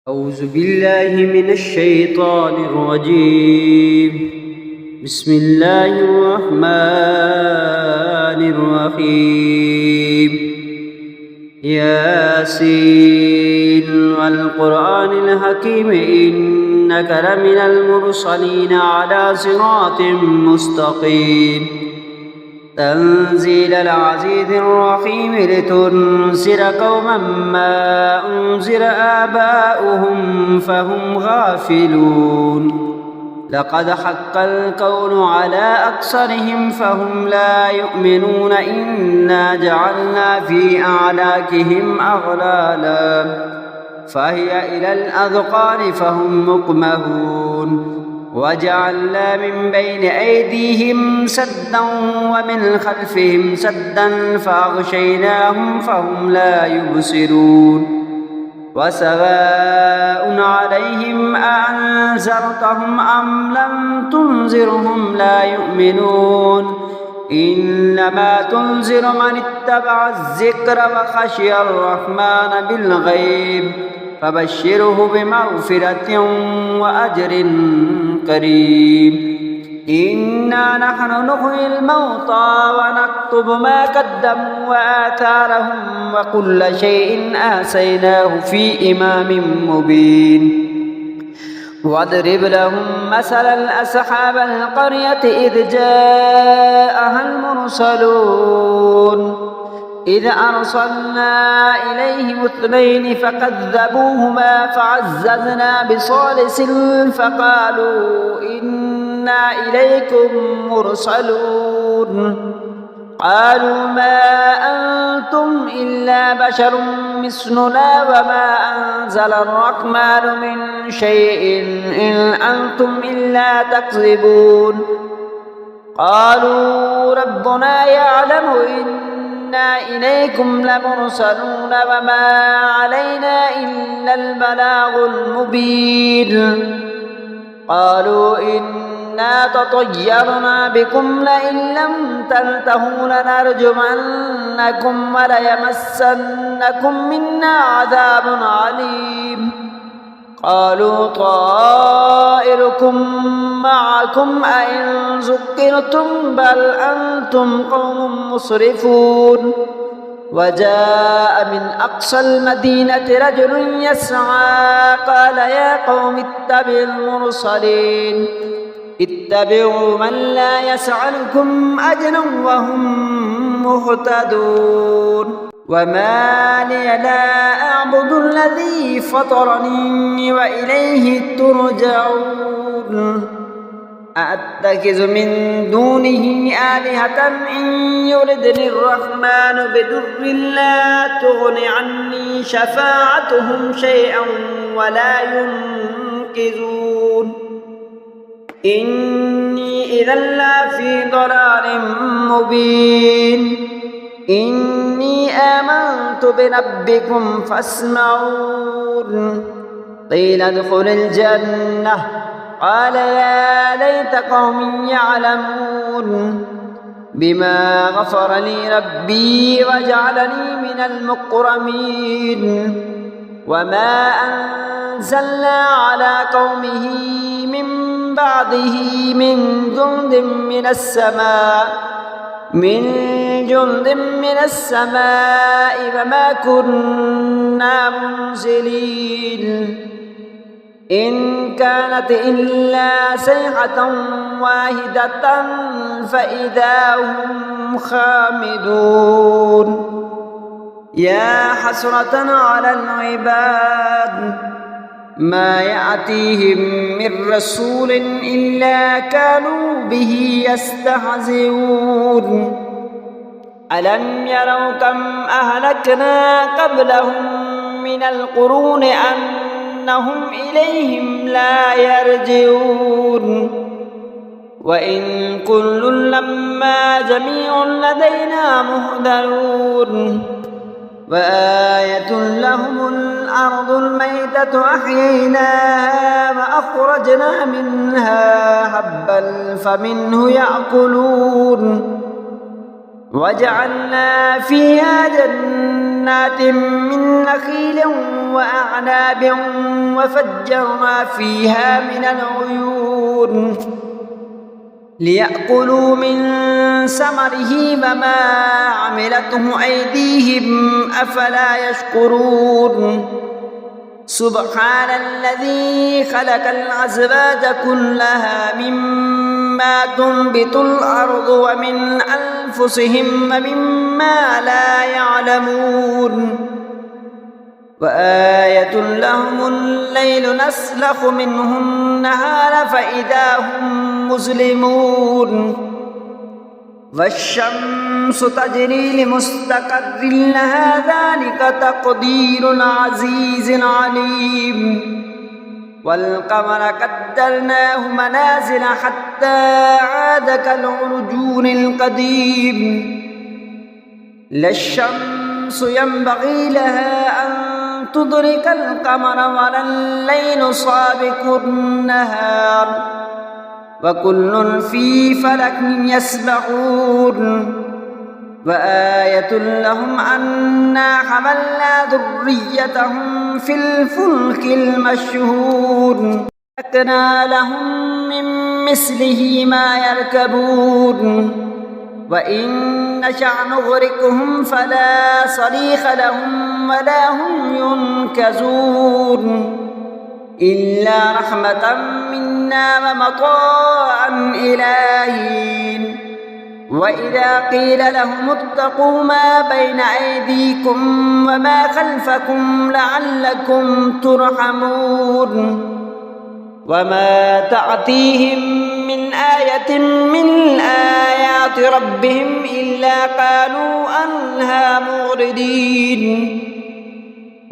أعوذ بالله من الشيطان الرجيم. بسم الله الرحمن الرحيم. ياسين والقرآن الحكيم إنك لمن المرسلين على صراط مستقيم. تنزيل العزيز الرحيم لتنذر قوما ما أنذر آباؤهم فهم غافلون. لقد حق القول على أكثرهم فهم لا يؤمنون. إنا جعلنا في أعناقهم أغلالا فهي إلى الأذقان فهم مقمحون. وجعلنا من بين أيديهم سدا ومن خلفهم سدا فأغشيناهم فهم لا يبصرون. وسواء عليهم أأنذرتهم أم لم تنذرهم لا يؤمنون. إنما تنذر من اتبع الذكر وخشي الرحمن بالغيب فبشره بمغفرة وأجر كريم. إنا نحن نحيي الموتى ونكتب ما قدموا وآثارهم وكل شيء أحصيناه في إمام مبين. واضرب لهم مثلا أصحاب القرية إذ جاءها المرسلون إذ أرسلنا إليهم اثنين فكذبوهما فعززنا بثالث فقالوا إنا إليكم مرسلون. قالوا ما أنتم إلا بشر مثلنا وما أنزل الرحمن من شيء إن أنتم إلا تكذبون. قالوا ربنا يعلم إنا إليكم لمرسلون وما علينا إلا البلاغ المبين. قالوا إنا تطيرنا بكم لئن لم تنتهوا لنرجمنكم وليمسنكم منا عذاب عليم. قالوا طائركم معكم أئن ذكرتم بل أنتم قوم مسرفون. وجاء من أقصى المدينة رجل يسعى قال يا قوم اتبعوا المرسلين اتبعوا من لا يسألكم أجرا وهم مهتدون. وما لي لا أعبد الذي فطرني وإليه ترجعون. أأتخذ من دونه آلهة إن يردني الرحمن بضر لا تغن عني شفاعتهم شيئا ولا ينقذون. إني إذا لفي ضلال مبين. إني آمنت بربكم فاسمعون. قيل ادخل الجنة قال يا ليت قوم يعلمون بما غفر لي ربي وجعلني من المكرمين. وما أنزلنا على قومه من بعده من جند من السماء وما كنا منزلين. إن كانت إلا صيحة واحدة فإذا هم خامدون. يا حسرة على العباد ما يأتيهم من رسول إلا كانوا به يستهزئون. ألم يروا كم أهلكنا قبلهم من القرون أنهم إليهم لا يرجعون. وإن كل لما جميع لدينا محضرون. وآية لهم الأرض الميتة أحييناها وأخرجنا منها حبا فمنه يأكلون. وجعلنا فيها جنات من نخيل وأعناب وفجرنا فيها من العيون ليأكلوا من ثمره وما عملته أيديهم أفلا يشكرون سبحان الذي خلق الأزواج كلها مما تنبت الأرض ومن أنفسهم ومما لا يعلمون وآية لهم الليل نسلخ منه النهار فإذا هم مظلمون والشمس تجري لمستقر لها ذلك تقدير العزيز العليم والقمر قدرناه منازل حتى عاد كالعرجون القديم لا الشمس ينبغي لها أن تدرك القمر ولا الليل سابق النهار وكل في فلك يسبحون وآية لهم أنا حملنا ذريتهم في الفلك المشحون أكنا لهم من مثله ما يركبون وإن نشأ نغرقهم فلا صريخ لهم ولا هم ينقذون إلا رحمة منا ومطاعا إلى حين وإذا قيل لهم اتقوا ما بين أيديكم وما خلفكم لعلكم ترحمون وما تأتيهم من آية من آيات ربهم إلا قالوا عنها معرضين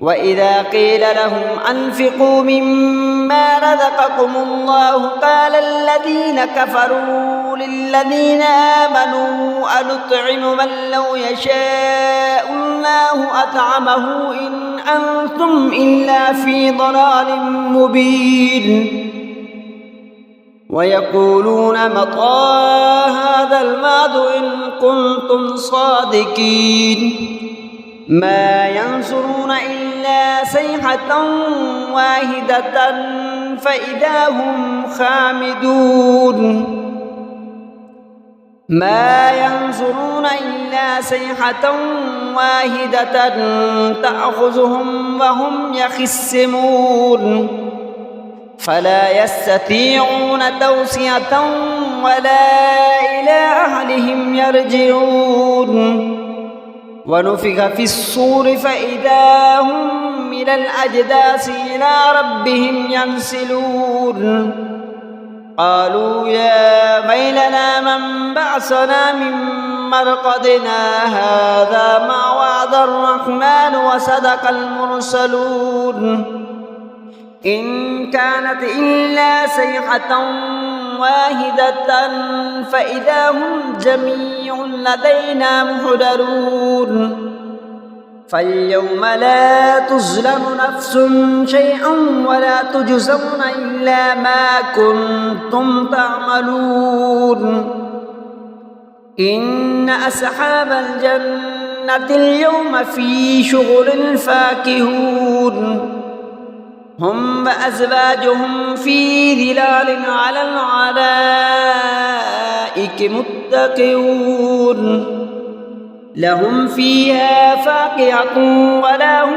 وإذا قيل لهم أنفقوا مما رزقكم الله قال الذين كفروا للذين آمنوا أنطعم من لو يشاء الله أطعمه إن أنتم إلا في ضلال مبين ويقولون متى هذا الوعد إن كنتم صادقين ما ينصرون إلا صيحة واحدة فإذا هم خامدون ما ينصرون إلا صيحة واحدة تأخذهم وهم يخصمون فلا يستطيعون توصية ولا إلى أهلهم يرجعون ونفخ في الصور فإذا هم من الأجداث إلى ربهم ينسلون قالوا يا ويلنا من بعثنا من مرقدنا هذا ما وعد الرحمن وصدق المرسلون إن كانت إلا صيحة واحدة فإذا هم جميع لدينا محضرون فاليوم لا تظلم نفس شيئا ولا تجزون إلا ما كنتم تعملون إن أصحاب الجنة اليوم في شغل فاكهون هم وأزواجهم في ظلال على الأرائك متكئون لهم فيها فاكهة ولا هم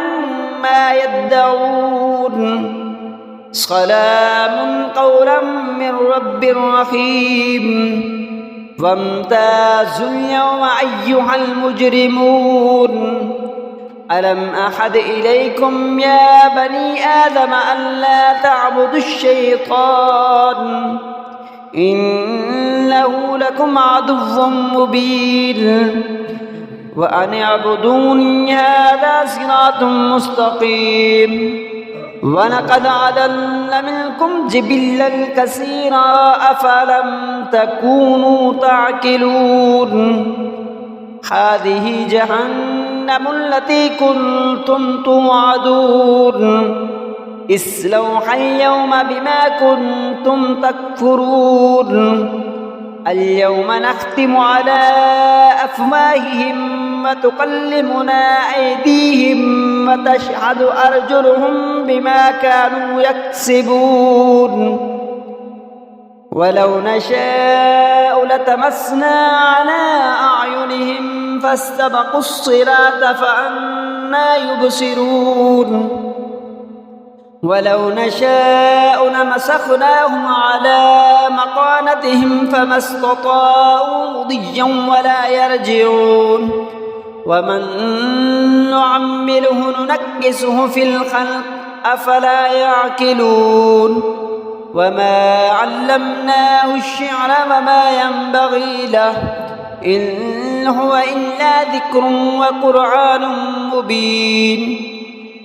ما يدعون سلام قولا من رب رحيم وامتازوا اليوم أيها المجرمون ألم أحد إليكم يا بني آدم ألا تعبدوا الشيطان إنه لكم عدو مبين وأن اعبدوني هذا صراط مستقيم ولقد أضل منكم جبلا كثيرا أفلم تكونوا تعقلون هذه جهنم التي كنتم توعدون اصلوها اليوم بما كنتم تكفرون اليوم نختم على أفواههم وتكلمنا أيديهم وتشهد أرجلهم بما كانوا يكسبون ولو نشاء لتمسنا على أعينهم فاستبقوا الصراط فأنى يبصرون ولو نشاء لمسخناهم على مكانتهم فما استطاعوا مضيا ولا يرجعون ومن نعمره ننكسه في الخلق أفلا يعقلون وما علمناه الشعر وما ينبغي له إن هو إلا ذكر وقرآن مبين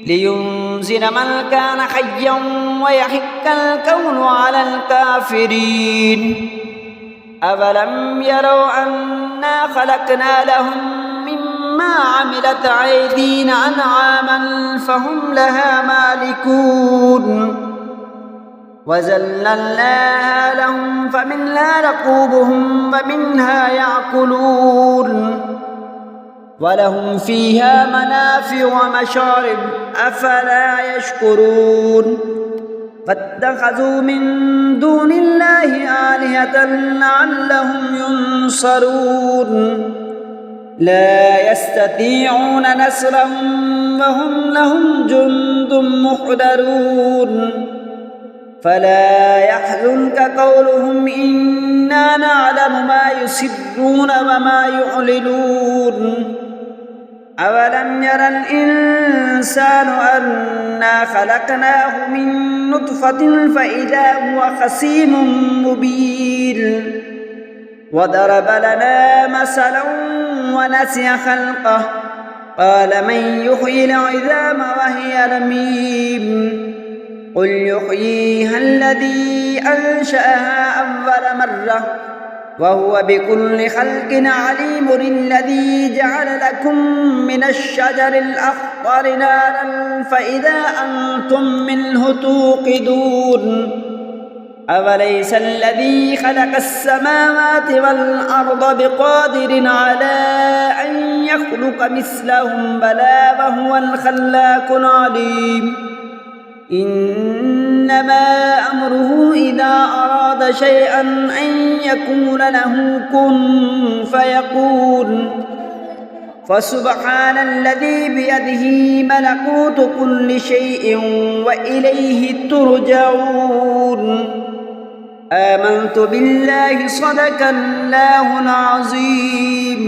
لينذر من كان حيا ويحق الكون على الكافرين أفلم يروا أنا خلقنا لهم مما عملت أيدينا أنعاما فهم لها مالكون وذللناها لهم فمنها ركوبهم ومنها يأكلون ولهم فيها منافع ومشارب أفلا يشكرون فاتخذوا من دون الله آلهة لعلهم ينصرون لا يستطيعون نصرهم وهم لهم جند محضرون فلا يحزنك قولهم إنا نعلم ما يسرون وما يعلنون أولم ير الإنسان أنا خلقناه من نطفة فإذا هو خصيم مبين وضرب لنا مثلا ونسي خلقه قال من يحيي العظام وهي رميم قل يحييها الذي أنشأها أول مرة وهو بكل خلق عليم الذي جعل لكم من الشجر الأخضر نارا فإذا أنتم منه توقدون أوليس الذي خلق السماوات والأرض بقادر على أن يخلق مثلهم بلى وهو الخلاق العليم إنما أمره إذا أراد شيئا أن يكون له كن فيكون فسبحان الذي بيده ملكوت كل شيء وإليه ترجعون آمنت بالله صدق الله العظيم.